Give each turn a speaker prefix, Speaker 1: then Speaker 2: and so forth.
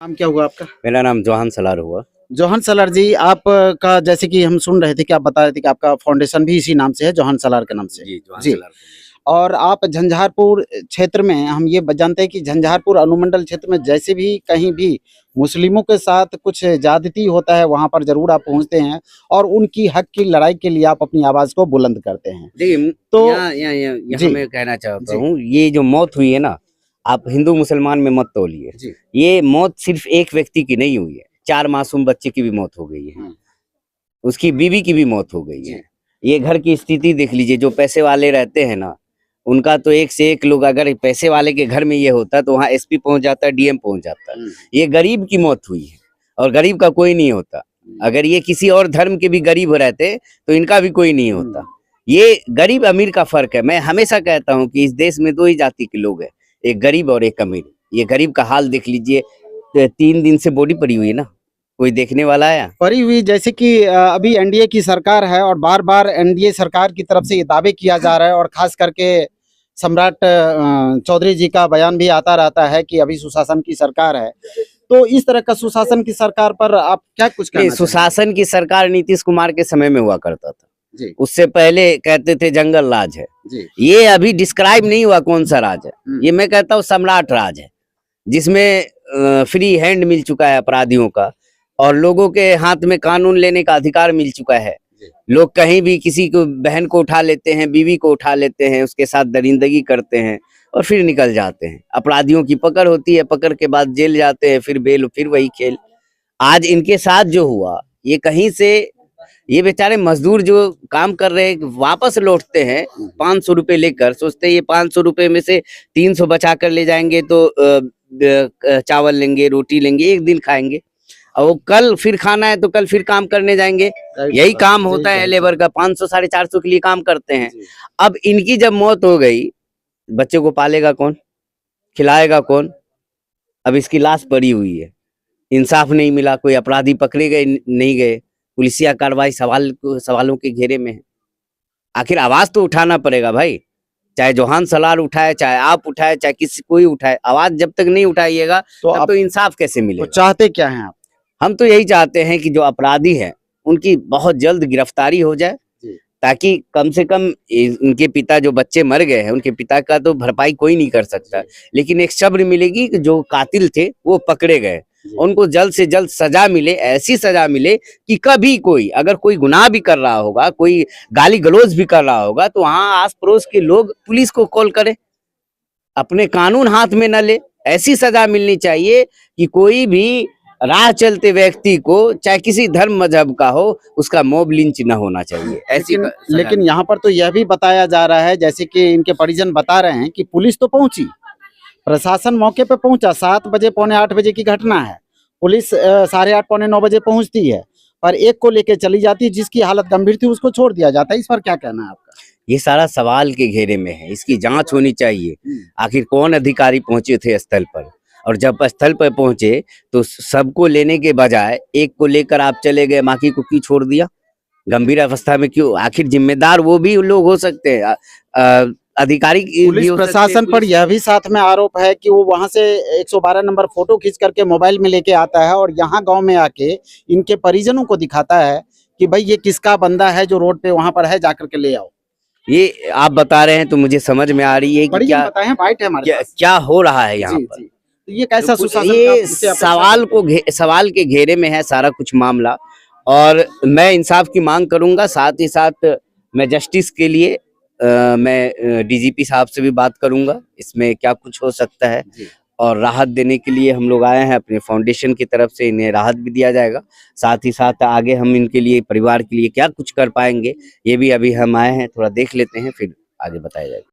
Speaker 1: नाम क्या हुआ आपका?
Speaker 2: मेरा नाम जोहान सलार हुआ।
Speaker 1: जोहन सलार जी, आप का जैसे कि हम सुन रहे थे कि आप बता रहे थे कि आपका फाउंडेशन भी इसी नाम से है, जोहन सलार के नाम से।
Speaker 2: जी, जोहान
Speaker 1: जी।
Speaker 2: सलार।
Speaker 1: और आप झंझारपुर क्षेत्र में, हम ये जानते हैं कि झंझारपुर अनुमंडल क्षेत्र में जैसे भी कहीं भी मुस्लिमों के साथ कुछ ज्यादती होता है, वहां पर जरूर आप पहुंचते हैं और उनकी हक की लड़ाई के लिए आप अपनी आवाज को बुलंद करते हैं।
Speaker 2: देखिए,
Speaker 1: तो
Speaker 2: यहाँ
Speaker 1: जी
Speaker 2: मैं कहना चाहता
Speaker 1: जी
Speaker 2: हूँ, ये जो मौत हुई है ना, आप हिंदू मुसलमान में मत तोलिए।
Speaker 1: जी
Speaker 2: ये मौत सिर्फ एक व्यक्ति की नहीं हुई है, 4 मासूम बच्चे की भी मौत हो गई है, उसकी बीवी की भी मौत हो गई है। ये घर की स्थिति देख लीजिए, जो पैसे वाले रहते हैं ना, उनका तो एक से एक लोग, अगर पैसे वाले के घर में ये होता तो वहाँ एसपी पहुंच जाता, डीएम पहुंच जाता। ये गरीब की मौत हुई है और गरीब का कोई नहीं होता। अगर ये किसी और धर्म के भी गरीब रहते तो इनका भी कोई नहीं होता। ये गरीब अमीर का फर्क है। मैं हमेशा कहता हूँ कि इस देश में 2 ही जाति के लोग हैं, एक गरीब और एक अमीर। ये गरीब का हाल देख लीजिए, 3 दिन से बॉडी पड़ी हुई है ना, कोई देखने वाला आया?
Speaker 1: पड़ी हुई, जैसे कि अभी एनडीए की सरकार है और बार बार एनडीए सरकार की तरफ से ये दावे किया जा रहा है और खास करके सम्राट चौधरी जी का बयान भी आता रहता है कि अभी सुशासन की सरकार है। तो इस तरह का सुशासन की सरकार पर आप क्या कुछ कहना चाहेंगे?
Speaker 2: सुशासन की सरकार नीतीश कुमार के समय में हुआ करता था
Speaker 1: जी
Speaker 2: उससे पहले कहते थे जंगल राज है
Speaker 1: जी।
Speaker 2: ये अभी डिस्क्राइब नहीं हुआ कौन सा राज है। ये मैं कहता हूँ सम्राट राज है, जिसमें फ्री हैंड मिल चुका है अपराधियों का और लोगों के हाथ में कानून लेने का अधिकार मिल चुका है। लोग कहीं भी किसी को, बहन को उठा लेते हैं, बीवी को उठा लेते हैं, उसके साथ दरिंदगी करते हैं और फिर निकल जाते हैं। अपराधियों की पकड़ होती है, पकड़ के बाद जेल जाते हैं, फिर बेल, फिर वही खेल। आज इनके साथ जो हुआ, ये कहीं से, ये बेचारे मजदूर जो काम कर रहे हैं वापस लौटते हैं 500 रुपए लेकर, सोचते हैं ये 500 रुपए में से 300 बचा कर ले जाएंगे तो चावल लेंगे, रोटी लेंगे, एक दिन खाएंगे और वो कल फिर खाना है तो कल फिर काम करने जाएंगे। यही काम होता है लेबर का, 500 450 के लिए काम करते हैं। अब इनकी जब मौत हो गई, बच्चे को पालेगा कौन, खिलाएगा कौन? अब इसकी लाश पड़ी हुई है, इंसाफ नहीं मिला, कोई अपराधी पकड़े गए नहीं गए, पुलिसिया कार्रवाई सवालों के घेरे में है। आखिर आवाज तो उठाना पड़ेगा भाई, चाहे जोहान सलार उठाए, चाहे आप उठाए, चाहे किसी कोई उठाए, आवाज जब तक नहीं उठाइएगा तो इंसाफ कैसे मिलेगा?
Speaker 1: तो चाहते क्या हैं आप?
Speaker 2: हम तो यही चाहते हैं कि जो अपराधी हैं उनकी बहुत जल्द गिरफ्तारी हो जाए, ताकि कम से कम उनके पिता, जो बच्चे मर गए हैं, उनके पिता का तो भरपाई कोई नहीं कर सकता, लेकिन एक सब्र मिलेगी कि जो कातिल थे वो पकड़े गए, उनको जल्द से जल्द सजा मिले, ऐसी सजा मिले कि कभी कोई, अगर कोई गुनाह भी कर रहा होगा, कोई गाली गलौज भी कर रहा होगा, तो वहाँ आस पड़ोस के लोग पुलिस को कॉल करे, अपने कानून हाथ में न ले। ऐसी सजा मिलनी चाहिए कि कोई भी राह चलते व्यक्ति को, चाहे किसी धर्म मजहब का हो, उसका मॉब लिंच न होना चाहिए। ऐसी
Speaker 1: लेकिन यहाँ पर तो यह भी बताया जा रहा है, जैसे कि इनके परिजन बता रहे हैं कि पुलिस तो पहुंची, प्रशासन मौके पे पहुंचा, 7 बजे पौने 8 बजे की घटना है, पुलिस 8:30 पौने 9 बजे पहुंचती है, पर एक को लेके चली जाती है, जिसकी हालत गंभीर थी उसको छोड़ दिया जाता है। इस पर क्या कहना है आपका?
Speaker 2: ये सारा सवाल के घेरे में है, इसकी जांच होनी चाहिए। आखिर कौन अधिकारी पहुंचे थे स्थल पर, और जब स्थल पर पहुंचे तो सबको लेने के बजाय एक को लेकर आप चले गए, बाकी को क्यों छोड़ दिया? गंभीर अवस्था में क्यों? आखिर जिम्मेदार वो भी लोग हो सकते हैं, अधिकारी
Speaker 1: पुलिस प्रशासन पर यह भी साथ में आरोप है कि वो वहां से 112 नंबर फोटो खींच करके मोबाइल में लेके आता है और यहाँ गांव में आके इनके परिजनों को दिखाता है कि भाई ये किसका बंदा है जो रोड पे वहां पर है, जाकर के ले आओ।
Speaker 2: ये आप बता रहे हैं तो मुझे समझ में आ रही है कि क्या बताएं,
Speaker 1: बाइट है हमारे पास,
Speaker 2: क्या हो रहा है यहाँ पर।
Speaker 1: तो ये कैसा सुशासन?
Speaker 2: ये सवाल के घेरे में है सारा कुछ मामला, और मैं इंसाफ की मांग करूंगा। साथ ही साथ मैं जस्टिस के लिए मैं डीजीपी साहब से भी बात करूंगा, इसमें क्या कुछ हो सकता है, और राहत देने के लिए हम लोग आए हैं। अपने फाउंडेशन की तरफ से इन्हें राहत भी दिया जाएगा। साथ ही साथ आगे हम इनके लिए, परिवार के लिए क्या कुछ कर पाएंगे, ये भी अभी हम आए हैं, थोड़ा देख लेते हैं, फिर आगे बताया जाएगा।